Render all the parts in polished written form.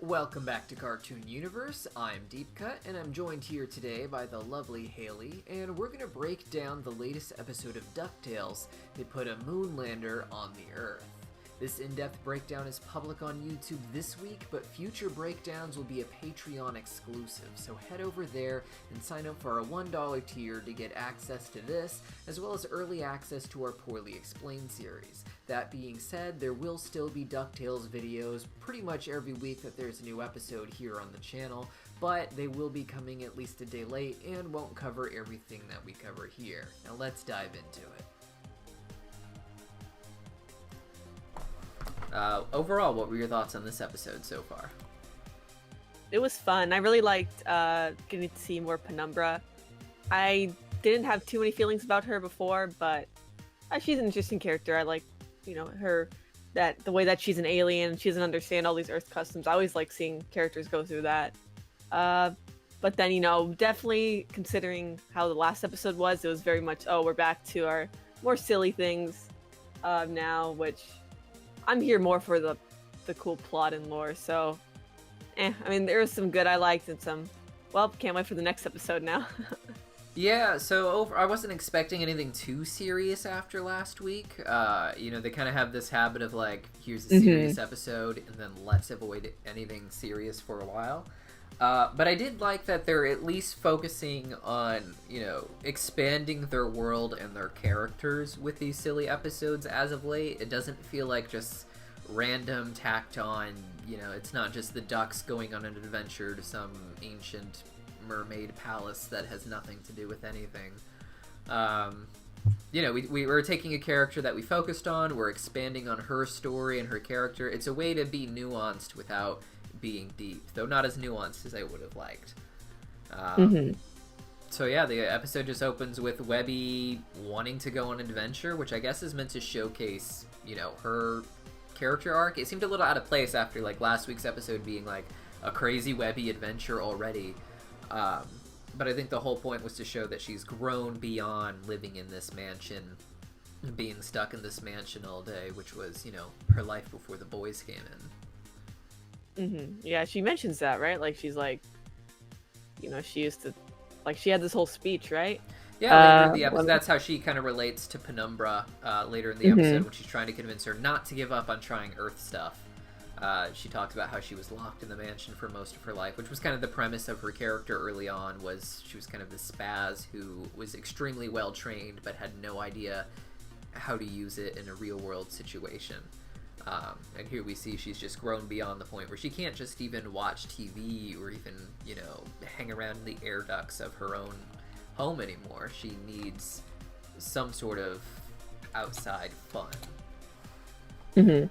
Welcome back to Cartoon Universe. I'm Deepcut, and I'm joined here today by the lovely Hailey, and we're going to break down the latest episode of DuckTales. They put a moonlander on the Earth. This in-depth breakdown is public on YouTube this week, but future breakdowns will be a Patreon exclusive, so head over there and sign up for our $1 tier to get access to this, as well as early access to our Poorly Explained series. That being said, there will still be DuckTales videos pretty much every week that there's a new episode here on the channel, but they will be coming at least a day late and won't cover everything that we cover here. Now let's dive into it. Overall, what were your thoughts on this episode so far? It was fun. I really liked getting to see more Penumbra. I didn't have too many feelings about her before, but she's an interesting character. I like, her, the way that she's an alien, she doesn't understand all these Earth customs. I always like seeing characters go through that. But then, definitely considering how the last episode was, it was very much, we're back to our more silly things now, which I'm here more for the cool plot and lore, so there was some good I liked and some, can't wait for the next episode now. Yeah, so I wasn't expecting anything too serious after last week. They kind of have this habit of like, here's a serious episode, and then let's avoid anything serious for a while. But I did like that they're at least focusing on, expanding their world and their characters with these silly episodes as of late. It doesn't feel like just random tacked on, it's not just the ducks going on an adventure to some ancient mermaid palace that has nothing to do with anything. We were taking a character that we focused on, we're expanding on her story and her character. It's a way to be nuanced without being deep, though not as nuanced as I would have liked. So yeah, the episode just opens with Webby wanting to go on an adventure, which I guess is meant to showcase, her character arc. It seemed a little out of place after like last week's episode being like a crazy Webby adventure already. But I think the whole point was to show that she's grown beyond living in this mansion, being stuck in this mansion all day, which was, her life before the boys came in. Yeah, she mentions that, right? Like, she's like, she used to, like, she had this whole speech, right? Yeah, later in the episode, that's how she kind of relates to Penumbra later in the episode when she's trying to convince her not to give up on trying Earth stuff. She talks about how she was locked in the mansion for most of her life, which was kind of the premise of her character early on, was she was kind of this spaz who was extremely well trained but had no idea how to use it in a real world situation. And here we see she's just grown beyond the point where she can't just even watch TV or even, hang around in the air ducts of her own home anymore. She needs some sort of outside fun. And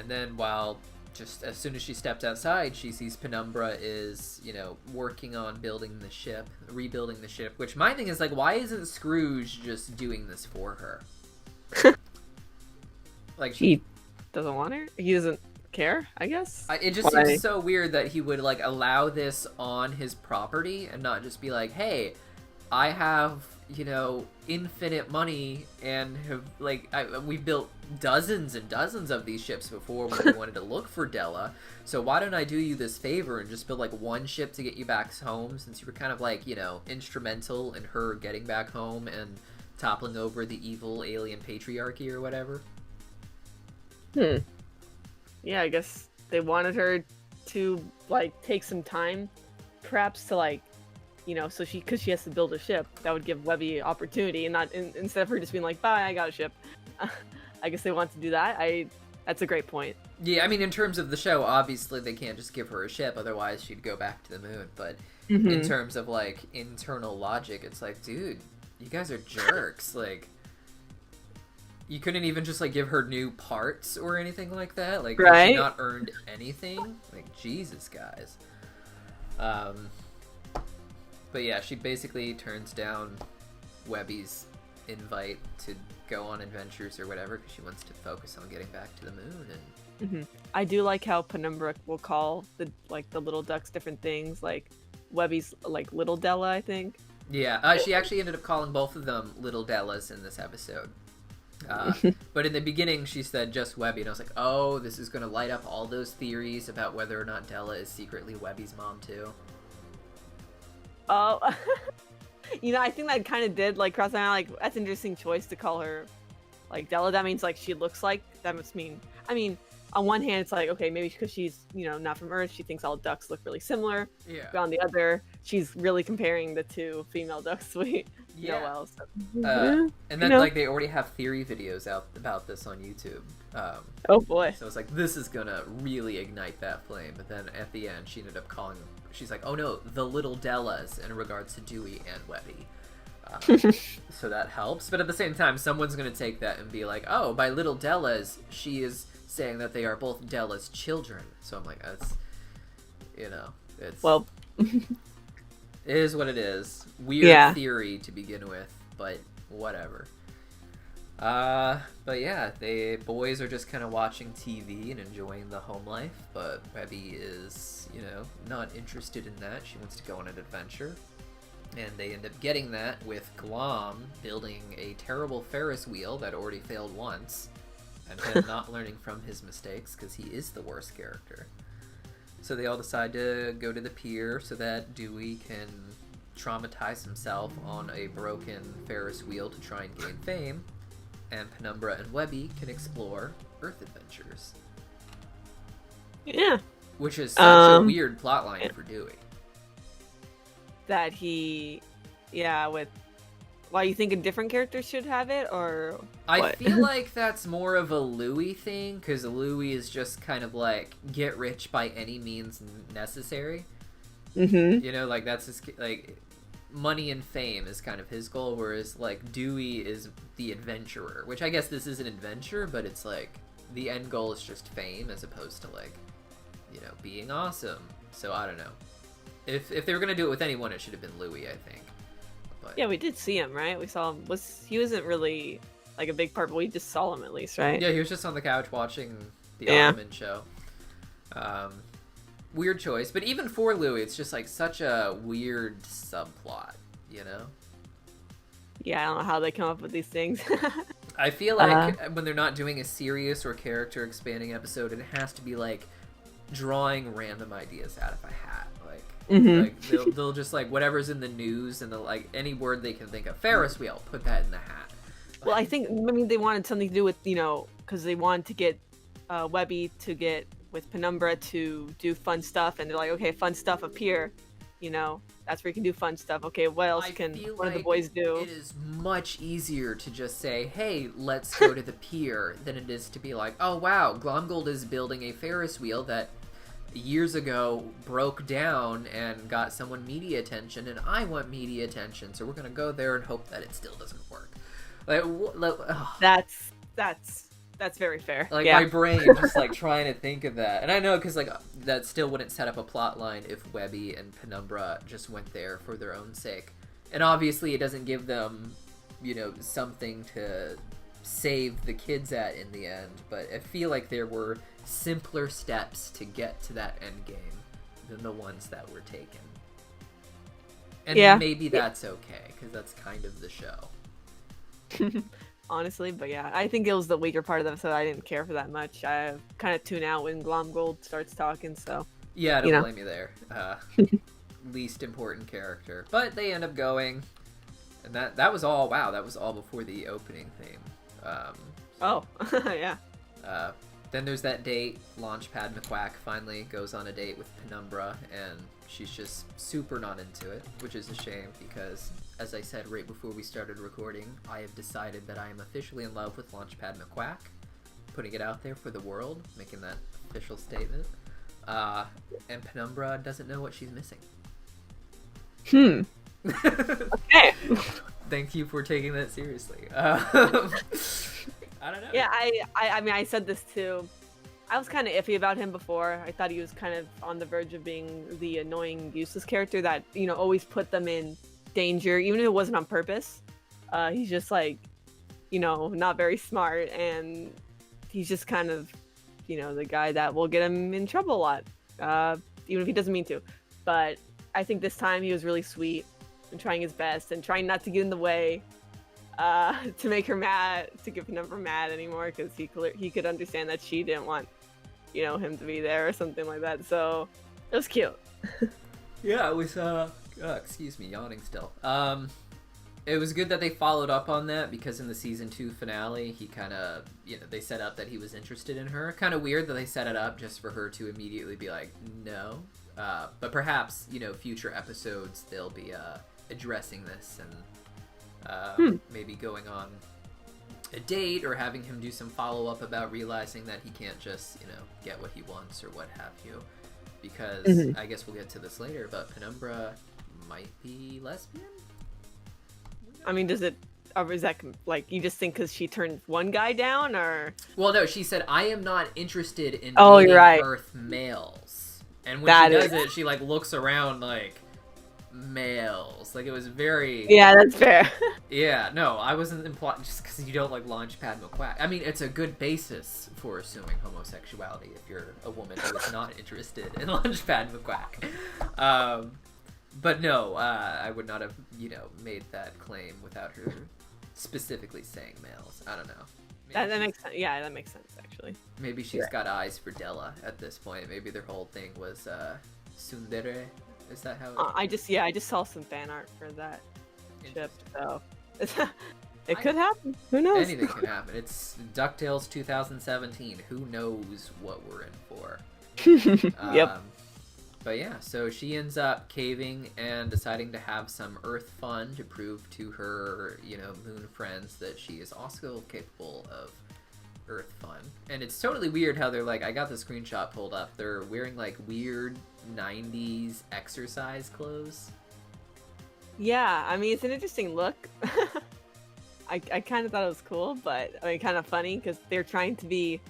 then while just as soon as she steps outside, she sees Penumbra is, working on building the ship, rebuilding the ship, which my thing is like, why isn't Scrooge just doing this for her? Like, he doesn't want her? He doesn't care, I guess? It just seems so weird that he would, like, allow this on his property and not just be like, hey, I have, infinite money and have, like, we've built dozens and dozens of these ships before when we wanted to look for Della, so why don't I do you this favor and just build, like, one ship to get you back home, since you were kind of, like, instrumental in her getting back home and toppling over the evil alien patriarchy or whatever. Yeah, I guess they wanted her to, like, take some time, perhaps, to, like, so because she has to build a ship, that would give Webby opportunity, and not instead of her just being like, bye, I got a ship. I guess they want to do that. That's a great point. Yeah, in terms of the show, obviously they can't just give her a ship, otherwise she'd go back to the moon, but in terms of, like, internal logic, it's like, dude, you guys are jerks, like, you couldn't even just, like, give her new parts or anything like that? Like, right? Has she not earned anything? Like, Jesus, guys. But yeah, she basically turns down Webby's invite to go on adventures or whatever because she wants to focus on getting back to the moon. And I do like how Penumbra will call the little ducks different things, like Webby's like Little Della, I think. Yeah, she actually ended up calling both of them Little Dellas in this episode. But in the beginning, she said just Webby, and I was like, oh, this is going to light up all those theories about whether or not Della is secretly Webby's mom, too. Oh, I think that kind of did, like, cross my mind, like, that's an interesting choice to call her, like, Della. That means, like, she looks like, that must mean, on one hand, it's like, okay, maybe because she's, not from Earth, she thinks all ducks look really similar. Yeah. But on the other, she's really comparing the two female ducks we know well. So. And then, like, they already have theory videos out about this on YouTube. Oh, boy. So it's like, this is gonna really ignite that flame. But then at the end, she ended up calling, she's like, oh no, the little Dellas, in regards to Dewey and Webby. So that helps. But at the same time, someone's gonna take that and be like, oh, by little Dellas, she is saying that they are both Della's children. So I'm like, that's, it's... Well... it is what it is. Weird theory to begin with, but whatever. But yeah, the boys are just kind of watching TV and enjoying the home life, but Webby is, not interested in that. She wants to go on an adventure. And they end up getting that with Glom building a terrible Ferris wheel that already failed once, and him not learning from his mistakes because he is the worst character. So they all decide to go to the pier so that Dewey can traumatize himself on a broken Ferris wheel to try and gain fame, and Penumbra and Webby can explore Earth adventures. Yeah. Which is such a weird plotline for Dewey. That he, why you think a different character should have it, or what? I feel like that's more of a Louis thing, because Louis is just kind of like, get rich by any means necessary. Mm-hmm. Like, that's his, like, money and fame is kind of his goal, whereas, like, Dewey is the adventurer, which I guess this is an adventure, but it's like, the end goal is just fame, as opposed to, like, being awesome. So, I don't know. If they were going to do it with anyone, it should have been Louis, I think. But... yeah, we did see him, right? We saw him. He wasn't really, like, a big part, but we just saw him at least, right? Yeah, he was just on the couch watching the Ottoman show. Weird choice. But even for Louis, it's just, like, such a weird subplot, Yeah, I don't know how they come up with these things. I feel like when they're not doing a serious or character expanding episode, it has to be, like, drawing random ideas out of a hat. Like, they'll just, like, whatever's in the news, and like, any word they can think of. Ferris wheel, put that in the hat. Well, I think, they wanted something to do with, because they wanted to get Webby to get with Penumbra to do fun stuff, and they're like, okay, fun stuff up here, that's where you can do fun stuff. Okay, what else can one of the boys do? It is much easier to just say, hey, let's go to the pier, than it is to be like, oh wow, Glomgold is building a Ferris wheel that years ago broke down and got someone media attention, and I want media attention, so we're gonna go there and hope that it still doesn't work. That's very fair. Like, my brain just, like, trying to think of that. And I know, because, like, that still wouldn't set up a plot line if Webby and Penumbra just went there for their own sake. And obviously it doesn't give them, something to save the kids at in the end, but I feel like there were simpler steps to get to that end game than the ones that were taken. And maybe that's okay, because that's kind of the show. Honestly, but yeah, I think it was the weaker part of the episode. I didn't care for that much. I kind of tune out when Glomgold starts talking, so... yeah, I don't blame you there. Least important character. But they end up going, and that was all, that was all before the opening theme. Yeah. Then there's that date. Launchpad McQuack finally goes on a date with Penumbra, and she's just super not into it, which is a shame because, as I said right before we started recording, I have decided that I am officially in love with Launchpad McQuack. Putting it out there for the world, making that official statement. And Penumbra doesn't know what she's missing. Okay. Thank you for taking that seriously. I don't know. Yeah, I said this too. I was kind of iffy about him before. I thought he was kind of on the verge of being the annoying, useless character that, always put them in danger, even if it wasn't on purpose. He's just like, not very smart, and he's just kind of, the guy that will get him in trouble a lot, even if he doesn't mean to. But I think this time he was really sweet and trying his best and trying not to get in the way. to make her mad, to get Penumbra mad anymore, because he could understand that she didn't want, him to be there or something like that. So it was cute. Yeah, it was. Excuse me, yawning still. It was good that they followed up on that, because in the season 2 finale, he kind of, they set up that he was interested in her. Kind of weird that they set it up just for her to immediately be like, no. But perhaps, future episodes, they'll be addressing this and maybe going on a date or having him do some follow-up about realizing that he can't just, get what he wants or what have you. Because I guess we'll get to this later, but Penumbra might be lesbian? I mean, is that like, you just think because she turned one guy down, or? Well, no, she said, I am not interested in dating right. Earth males. And when she does it, she, like, looks around, like, males. Like, it was very... Yeah, that's fair. Yeah, no, I wasn't implying just because you don't like Launchpad McQuack. I mean, it's a good basis for assuming homosexuality if you're a woman who is not interested in Launchpad McQuack. But no, I would not have, made that claim without her specifically saying males. I don't know. That makes sense. Yeah, that makes sense, actually. Maybe she's got eyes for Della at this point. Maybe their whole thing was tsundere. Is that how I just saw some fan art for that ship, so it could happen. Who knows? Anything can happen. It's DuckTales 2017. Who knows what we're in for? Yep. But yeah, so she ends up caving and deciding to have some Earth fun to prove to her, moon friends that she is also capable of Earth fun. And it's totally weird how they're like, I got the screenshot pulled up, they're wearing like weird 90s exercise clothes. Yeah, I mean, it's an interesting look. I kind of thought it was cool, but I mean, kind of funny because they're trying to be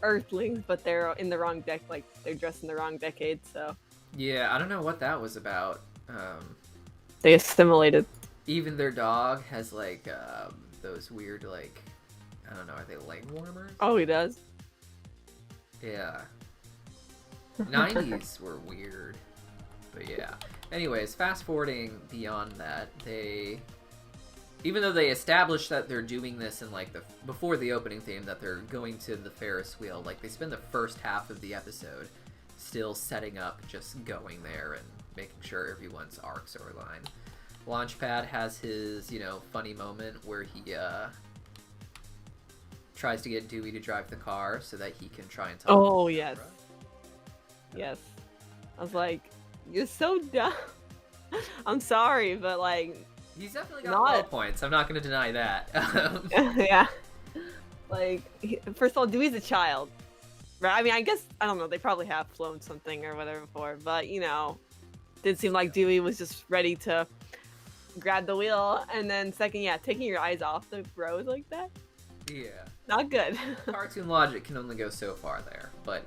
Earthlings, but they're in the wrong like they're dressed in the wrong decade. So yeah, I don't know what that was about. They assimilated. Even their dog has like those weird, like, I don't know, are they leg warmers? Oh, he does. Yeah. 90s were weird, but yeah. Anyways, fast forwarding beyond that, even though they established that they're doing this in like before the opening theme, that they're going to the Ferris wheel, like they spend the first half of the episode still setting up just going there and making sure everyone's arcs are aligned. Launchpad has his, funny moment where he tries to get Dewey to drive the car so that he can try and talk. Oh, yes. Yes. I was like, you're so dumb. I'm sorry, but like... He's definitely got low points. I'm not going to deny that. Yeah. Like, first of all, Dewey's a child. Right? I mean, I guess, I don't know, they probably have flown something or whatever before, but, did seem like Dewey was just ready to grab the wheel. And then second, taking your eyes off the road like that. Yeah. Not good. Cartoon logic can only go so far there, but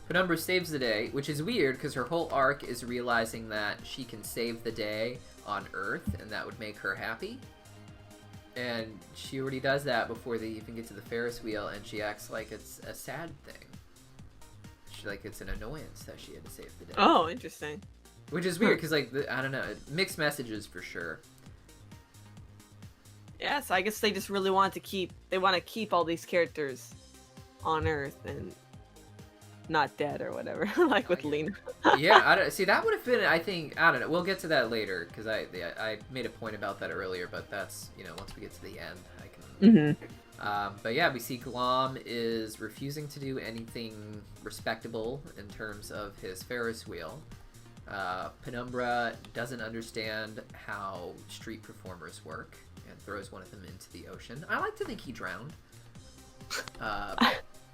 Penumbra saves the day, which is weird because her whole arc is realizing that she can save the day on Earth, and that would make her happy. And she already does that before they even get to the Ferris wheel, and she acts like it's a sad thing. Like it's an annoyance that she had to save the day. Oh, interesting. Which is weird, because, like, I don't know, mixed messages for sure. Yeah, so I guess they just really want to keep all these characters on Earth and not dead or whatever, like with Lena. Yeah, see, that would have been, I think, I don't know, we'll get to that later, because I made a point about that earlier, but that's, once we get to the end, I can... But yeah, we see Glom is refusing to do anything respectable in terms of his Ferris wheel. Penumbra doesn't understand how street performers work and throws one of them into the ocean. I like to think he drowned.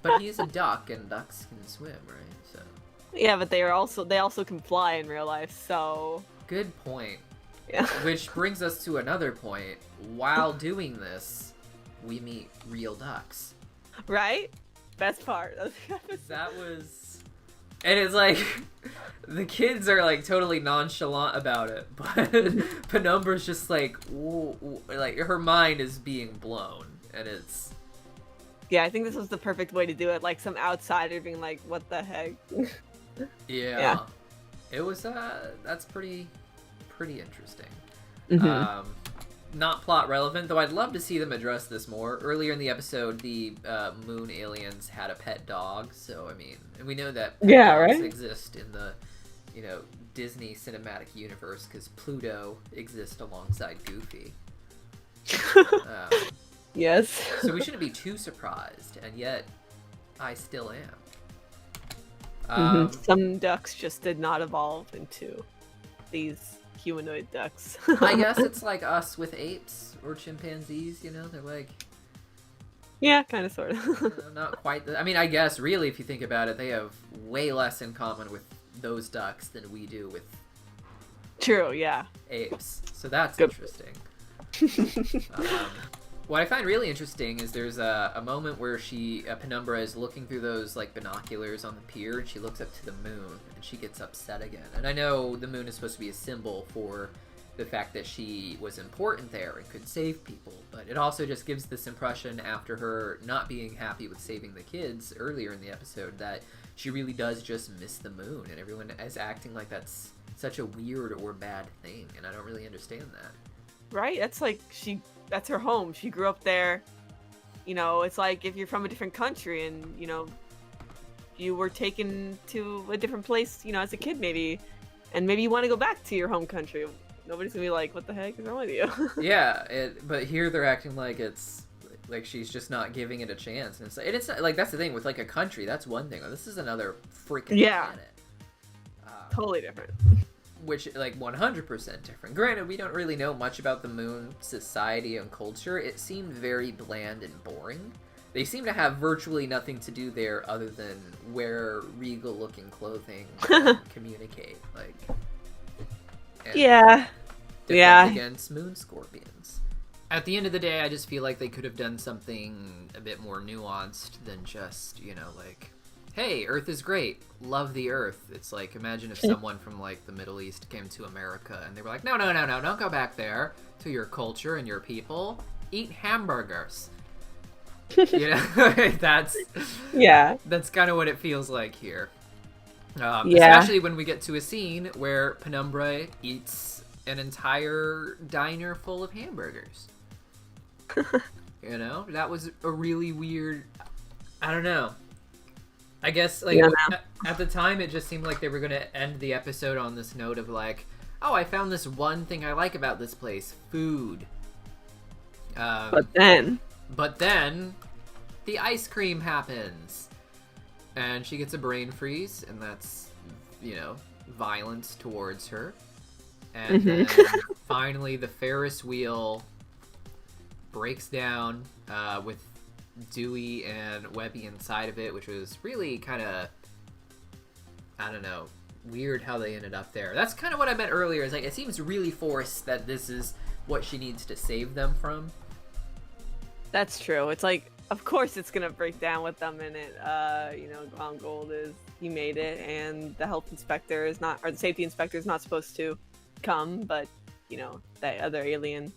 But he is a duck, and ducks can swim, right? So. Yeah, but they also can fly in real life, so... Good point. Yeah. Which brings us to another point. While doing this, we meet real ducks. Right? Best part. That was... And it's like, the kids are like totally nonchalant about it, but Penumbra's just like, like her mind is being blown, and it's... Yeah, I think this was the perfect way to do it, like some outsider being like, what the heck? Yeah. It was, that's pretty interesting. not plot relevant, though I'd love to see them address this more. Earlier in the episode, the moon aliens had a pet dog, so I mean, and we know that pet dogs exist in the, you know, Disney cinematic universe because Pluto exists alongside Goofy. Yes. So we shouldn't be too surprised, and yet I still am. Some ducks just did not evolve into these humanoid ducks. I guess it's like us with apes or chimpanzees, you know? They're like... Yeah, kind of, sort of. You know, not quite... I mean, I guess, really, if you think about it, they have way less in common with those ducks than we do with... True, yeah. Apes. So that's Good. Interesting. What I find really interesting is there's a moment where Penumbra is looking through those like binoculars on the pier, and she looks up to the moon, and she gets upset again. And I know the moon is supposed to be a symbol for the fact that she was important there and could save people, but it also just gives this impression after her not being happy with saving the kids earlier in the episode that she really does just miss the moon, and everyone is acting like that's such a weird or bad thing, and I don't really understand that. Right? That's her home. She grew up there. You know, it's like if you're from a different country and, you know, you were taken to a different place, you know, as a kid maybe, and maybe you want to go back to your home country. Nobody's gonna be like, what the heck is wrong with you? Yeah, but here they're acting like it's like she's just not giving it a chance. And it's not, like, that's the thing with like a country, that's one thing. This is another freaking planet. Totally different. Which, like, 100% different. Granted, we don't really know much about the moon society and culture. It seemed very bland and boring. They seem to have virtually nothing to do there other than wear regal-looking clothing and communicate. Like, yeah. Against moon scorpions. At the end of the day, I just feel like they could have done something a bit more nuanced than just, you know, like, hey, Earth is great. Love the Earth. It's like, imagine if someone from, like, the Middle East came to America and they were like, no, don't go back there to your culture and your people. Eat hamburgers. You know? That's kind of what it feels like here. Especially when we get to a scene where Penumbra eats an entire diner full of hamburgers. You know? That was a really weird... I don't know. I guess, like, at the time, it just seemed like they were going to end the episode on this note of, like, oh, I found this one thing I like about this place. Food. But then, the ice cream happens. And she gets a brain freeze, and that's, you know, violence towards her. And then, finally, the Ferris wheel breaks down with Dewey and Webby inside of it, which was really kind of, I don't know, weird how they ended up there. That's kind of what I meant earlier, is like, it seems really forced that this is what she needs to save them from. That's true. It's like, of course it's gonna break down with them in it. You know, Glomgold he made it, and the health inspector is not, or the safety inspector is not supposed to come, but, you know, that other alien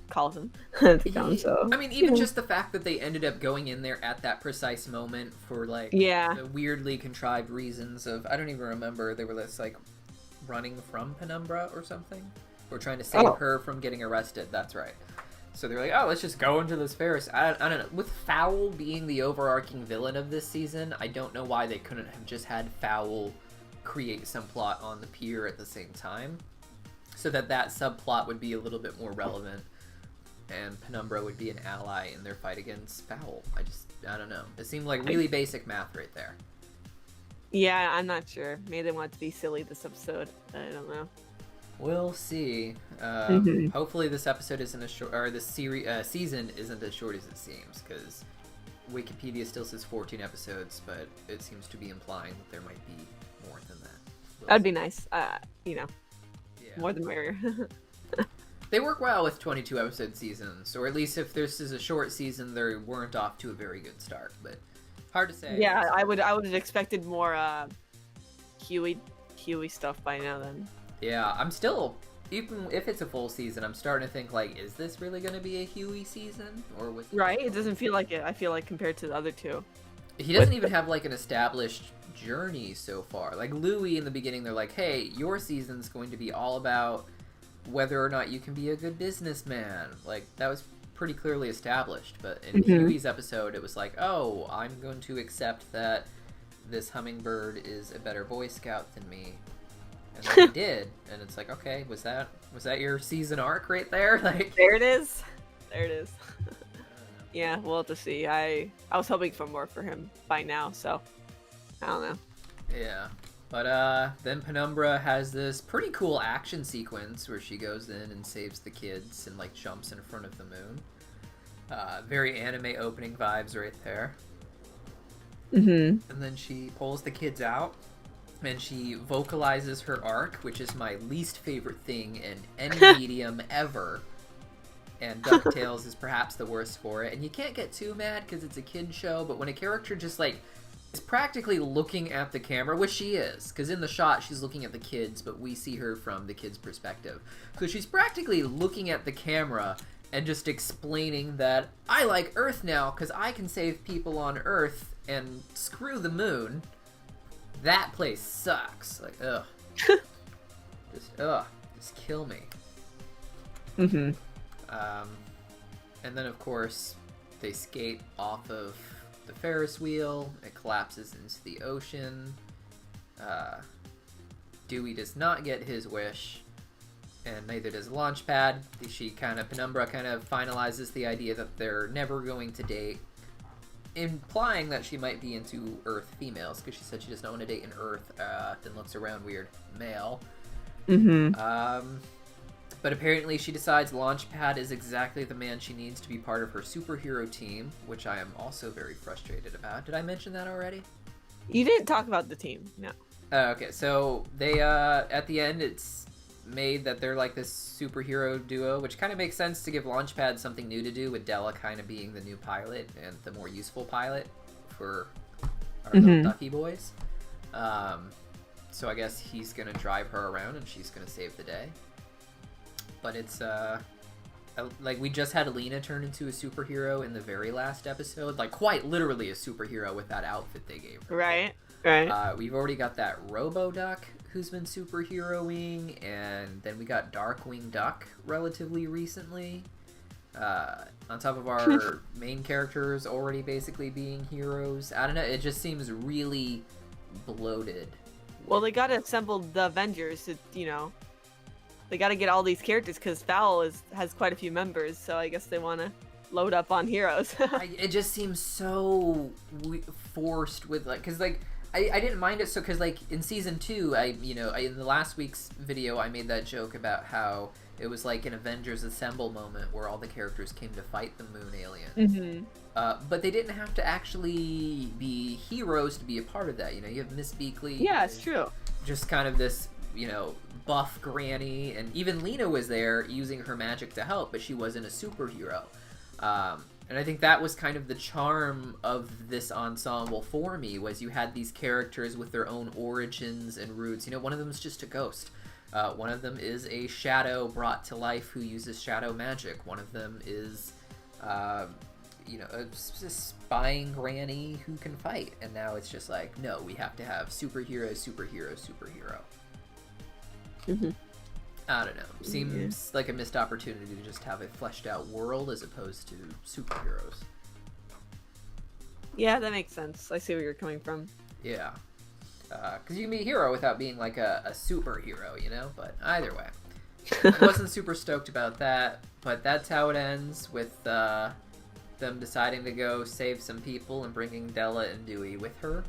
calls him to come, so... I mean, even just the fact that they ended up going in there at that precise moment for, like, the weirdly contrived reasons of... I don't even remember. They were just, like, running from Penumbra or something? Or trying to save her from getting arrested. That's right. So they're like, oh, let's just go into this Ferris. I don't know. With Fowl being the overarching villain of this season, I don't know why they couldn't have just had Fowl create some plot on the pier at the same time. So that subplot would be a little bit more relevant. And Penumbra would be an ally in their fight against Fowl. I don't know. It seemed like really basic math right there. Yeah, I'm not sure. Maybe they want to be silly this episode. I don't know. We'll see. Hopefully this episode isn't as short, or this season isn't as short as it seems, because Wikipedia still says 14 episodes, but it seems to be implying that there might be more than that. That'd be nice. You know, more than merrier. They work well with 22 episode seasons, or at least if this is a short season, they weren't off to a very good start. But hard to say. Yeah, I would have expected more Huey stuff by now. Then. Yeah, I'm still, even if it's a full season, I'm starting to think, like, is this really going to be a Huey season, or was it... Right? It doesn't feel like it. I feel like compared to the other two. He doesn't even have, like, an established journey so far. Like, Louie in the beginning, they're like, hey, your season's going to be all about whether or not you can be a good businessman. Like, that was pretty clearly established. But in Huey's episode, it was like, oh, I'm going to accept that this hummingbird is a better Boy Scout than me. And then he did. And it's like, okay, was that your season arc right there? Like, there it is. There it is. Yeah, we'll have to see. I was hoping for more for him by now, so I don't know. Yeah. But then Penumbra has this pretty cool action sequence where she goes in and saves the kids and like jumps in front of the moon. Very anime opening vibes right there. And then she pulls the kids out and she vocalizes her arc, which is my least favorite thing in any medium ever. And DuckTales is perhaps the worst for it. And you can't get too mad because it's a kid's show, but when a character just like is practically looking at the camera, which she is, because in the shot she's looking at the kids, but we see her from the kids' perspective. So she's practically looking at the camera and just explaining that I like Earth now because I can save people on Earth and screw the moon. That place sucks. Like, ugh. Just kill me. And then, of course, they skate off of the Ferris wheel. It collapses into the ocean. Dewey does not get his wish, and neither does Launchpad. Penumbra kind of finalizes the idea that they're never going to date, implying that she might be into Earth females, because she said she does not want to date an Earth, then looks around weird male. But apparently she decides Launchpad is exactly the man she needs to be part of her superhero team, which I am also very frustrated about. Did I mention that already? You didn't talk about the team, no. Okay, so they, at the end, it's made that they're like this superhero duo, which kind of makes sense to give Launchpad something new to do, with Della kind of being the new pilot and the more useful pilot for our little ducky boys. So I guess he's going to drive her around and she's going to save the day. But it's, like, we just had Alina turn into a superhero in the very last episode. Like, quite literally a superhero with that outfit they gave her. Right. We've already got that Robo-Duck who's been superheroing, and then we got Darkwing Duck relatively recently. On top of our main characters already basically being heroes. I don't know, it just seems really bloated. Well, they gotta assemble the Avengers, they gotta get all these characters, because Fowl has quite a few members, so I guess they want to load up on heroes. It just seems so forced with, like, because, like, I didn't mind it, so, because, like, in Season 2, in the last week's video, I made that joke about how it was like an Avengers Assemble moment where all the characters came to fight the moon aliens. But they didn't have to actually be heroes to be a part of that. You have Miss Beakley. Yeah, it's true. Just kind of this, buff granny, and even Lena was there using her magic to help, but she wasn't a superhero. And I think that was kind of the charm of this ensemble for me, was you had these characters with their own origins and roots. One of them is just a ghost. One of them is a shadow brought to life who uses shadow magic. One of them is, a spying granny who can fight. And now it's just like, no, we have to have superhero. I don't know. Seems like a missed opportunity to just have a fleshed out world as opposed to superheroes. Yeah, that makes sense. I see where you're coming from. Yeah. Because you can be a hero without being like a superhero, But either way. I wasn't super stoked about that, but that's how it ends, with them deciding to go save some people and bringing Della and Dewey with her.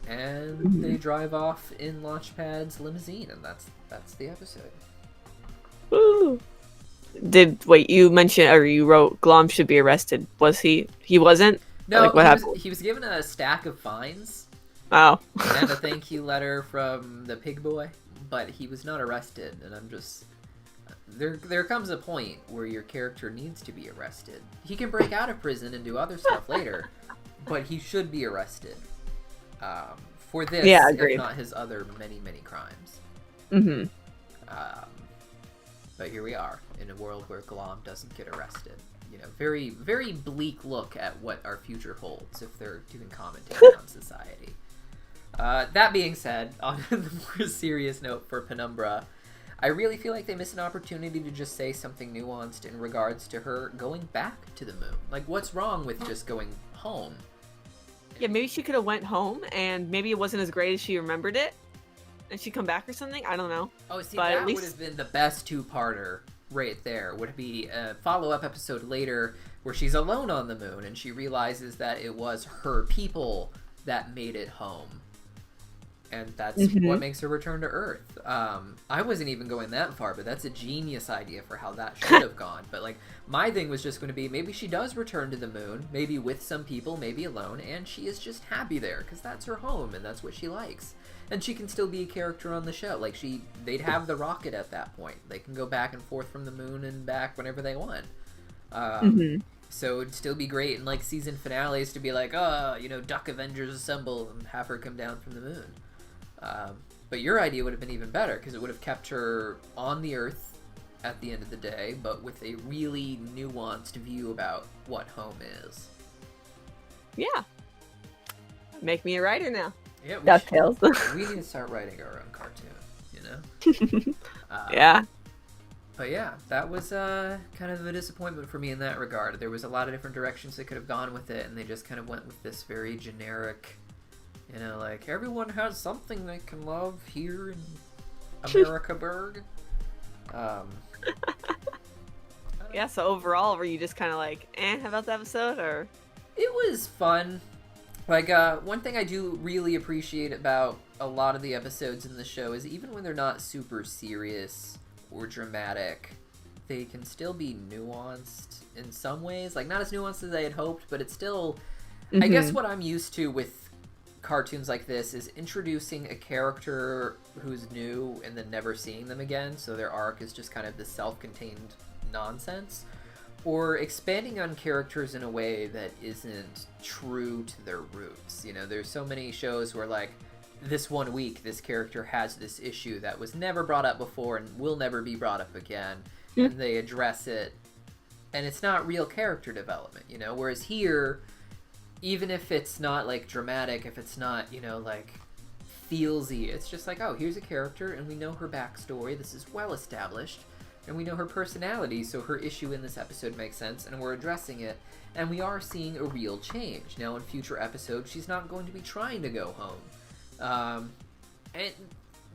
And they drive off in Launchpad's limousine, and that's the episode. Woo! You mentioned, or you wrote Glom should be arrested. Was he? He wasn't? No, like, what happened? He was given a stack of fines. Oh. And a thank you letter from the pig boy, but he was not arrested, and I'm just... There comes a point where your character needs to be arrested. He can break out of prison and do other stuff later, but he should be arrested. For this, if not his other many, many crimes. But here we are, in a world where Glom doesn't get arrested. Very, very bleak look at what our future holds if they're doing commentary on society. That being said, on the more serious note for Penumbra, I really feel like they miss an opportunity to just say something nuanced in regards to her going back to the moon. Like, what's wrong with just going home? Yeah, maybe she could have went home, and maybe it wasn't as great as she remembered it, and she'd come back or something. I don't know. Oh, see, but that at least... would have been the best two-parter right there. Would be a follow-up episode later where she's alone on the moon, and she realizes that it was her people that made it home. And that's what makes her return to Earth. I wasn't even going that far, but that's a genius idea for how that should have gone. But, like, my thing was just going to be, maybe she does return to the moon, maybe with some people, maybe alone, and she is just happy there, because that's her home, and that's what she likes. And she can still be a character on the show. Like, they'd have the rocket at that point. They can go back and forth from the moon and back whenever they want. So it'd still be great in, like, season finales to be like, Duck Avengers assemble, and have her come down from the moon. But your idea would have been even better, because it would have kept her on the Earth at the end of the day, but with a really nuanced view about what home is. Yeah. Make me a writer now. Yeah, DuckTales. We need to start writing our own cartoon, Yeah. But yeah, that was kind of a disappointment for me in that regard. There was a lot of different directions they could have gone with it, and they just kind of went with this very generic... like, everyone has something they can love here in Americaburg. Yeah, so overall, were you just kind of like, about the episode, or? It was fun. Like, one thing I do really appreciate about a lot of the episodes in the show is even when they're not super serious or dramatic, they can still be nuanced in some ways. Like, not as nuanced as I had hoped, but it's still... I guess what I'm used to with cartoons like this is introducing a character who's new and then never seeing them again, so their arc is just kind of this self-contained nonsense, or expanding on characters in a way that isn't true to their roots. There's so many shows where, like, this one week this character has this issue that was never brought up before and will never be brought up again, and they address it, and it's not real character development, whereas here, even if it's not, like, dramatic, if it's not, like, feelsy, it's just like, oh, here's a character, and we know her backstory, this is well established, and we know her personality, so her issue in this episode makes sense, and we're addressing it, and we are seeing a real change. Now, in future episodes, she's not going to be trying to go home. And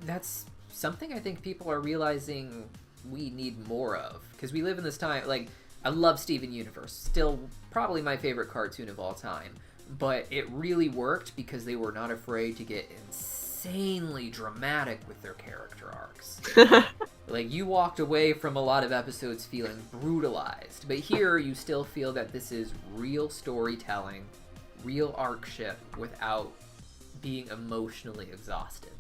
that's something I think people are realizing we need more of, because we live in this time, like, I love Steven Universe, still probably my favorite cartoon of all time, but it really worked because they were not afraid to get insanely dramatic with their character arcs. Like, you walked away from a lot of episodes feeling brutalized, but here you still feel that this is real storytelling, real arc-ship without being emotionally exhausted.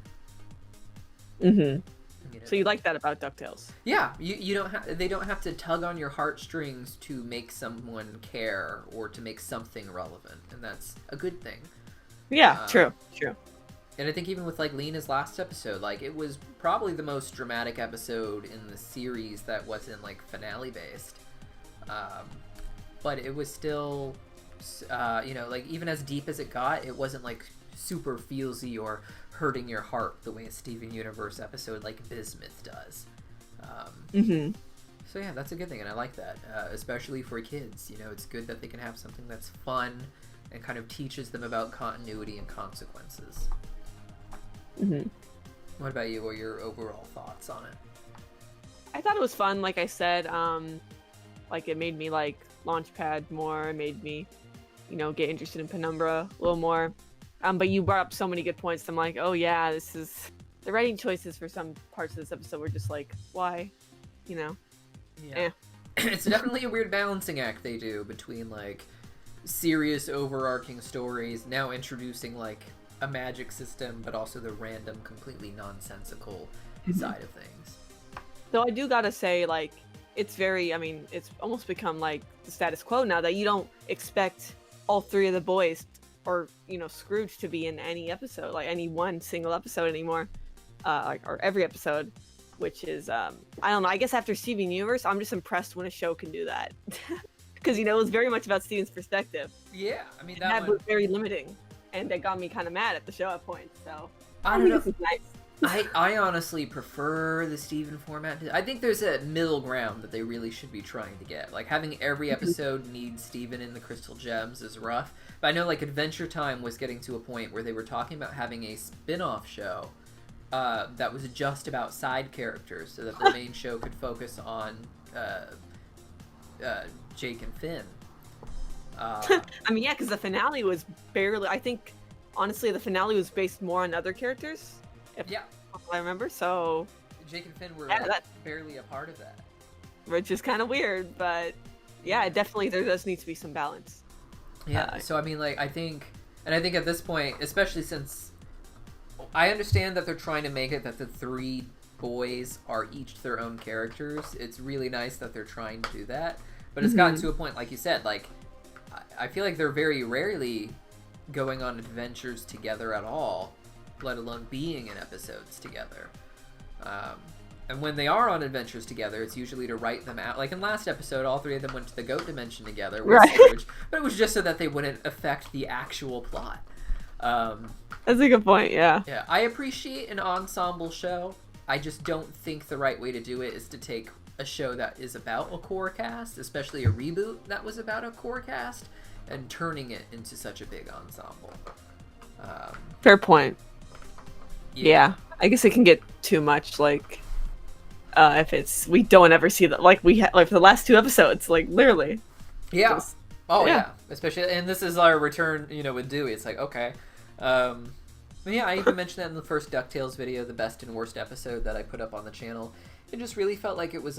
So you like that about DuckTales? Yeah, you don't they don't have to tug on your heartstrings to make someone care or to make something relevant, and that's a good thing. Yeah, true. And I think even with, like, Lena's last episode, like, it was probably the most dramatic episode in the series that wasn't, like, finale based. But it was still, like, even as deep as it got, it wasn't, like, super feelsy or hurting your heart the way a Steven Universe episode like Bismuth does. So yeah, that's a good thing, and I like that, especially for kids. It's good that they can have something that's fun and kind of teaches them about continuity and consequences. What about you? What are your overall thoughts on it? I thought it was fun, like I said. Like, it made me like Launchpad more. It made me, get interested in Penumbra a little more. But you brought up so many good points. I'm like, oh yeah, this is... The writing choices for some parts of this episode were just like, why? Yeah. It's definitely a weird balancing act they do between, like, serious overarching stories, now introducing, like, a magic system, but also the random, completely nonsensical side of things. So I do gotta say, like, it's very... it's almost become, like, the status quo now that you don't expect all three of the boys or Scrooge to be in any episode, like any one single episode anymore, or every episode, which is I don't know, I guess after Steven Universe I'm just impressed when a show can do that, because it was very much about Steven's perspective. That was very limiting, and that got me kind of mad at the show at points. So I don't know. This is nice. I honestly prefer the Steven format. I think there's a middle ground that they really should be trying to get. Like, having every episode need Steven in the Crystal Gems is rough. But I know, like, Adventure Time was getting to a point where they were talking about having a spin-off show that was just about side characters so that the main show could focus on Jake and Finn. I mean, yeah, because the finale was barely... I think, honestly, the finale was based more on other characters. If I remember, so... Jake and Finn were barely a part of that. Which is kind of weird, but yeah, definitely there does need to be some balance. Yeah, so I mean, like, I think at this point, especially since I understand that they're trying to make it that the three boys are each their own characters, it's really nice that they're trying to do that, but it's gotten to a point, like you said, like, I feel like they're very rarely going on adventures together at all, let alone being in episodes together. And when they are on adventures together, it's usually to write them out. Like in last episode, all three of them went to the goat dimension together with Surge, but it was just so that they wouldn't affect the actual plot. That's a good point, yeah. Yeah, I appreciate an ensemble show. I just don't think the right way to do it is to take a show that is about a core cast, especially a reboot that was about a core cast, and turning it into such a big ensemble. Fair point. Yeah, I guess it can get too much, like, if we don't ever see that, like like for the last two episodes, like literally. Yeah. Yeah. Especially, and this is our return, with Dewey. It's like, okay. Yeah, I even mentioned that in the first DuckTales video, the best and worst episode that I put up on the channel. It just really felt like it was,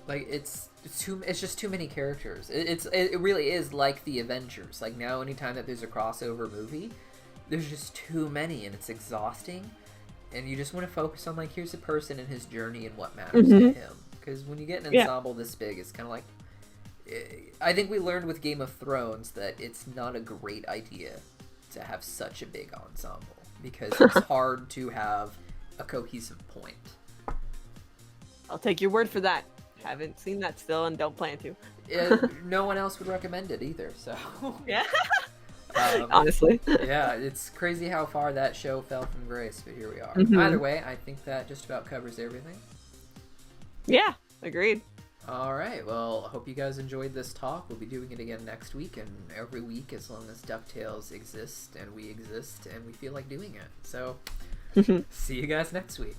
like it's just too many characters. It really is like the Avengers. Like now, anytime that there's a crossover movie, there's just too many, and it's exhausting. And you just want to focus on, like, here's a person and his journey and what matters to him. Because when you get an ensemble this big, it's kind of like... I think we learned with Game of Thrones that it's not a great idea to have such a big ensemble. Because it's hard to have a cohesive point. I'll take your word for that. Haven't seen that still and don't plan to. No one else would recommend it either, so... Yeah. Honestly. Yeah, it's crazy how far that show fell from grace, but here we are. Either way, I think that just about covers everything. Yeah, agreed. All right, well, I hope you guys enjoyed this talk. We'll be doing it again next week and every week as long as DuckTales exists and we exist and we feel like doing it. So, see you guys next week.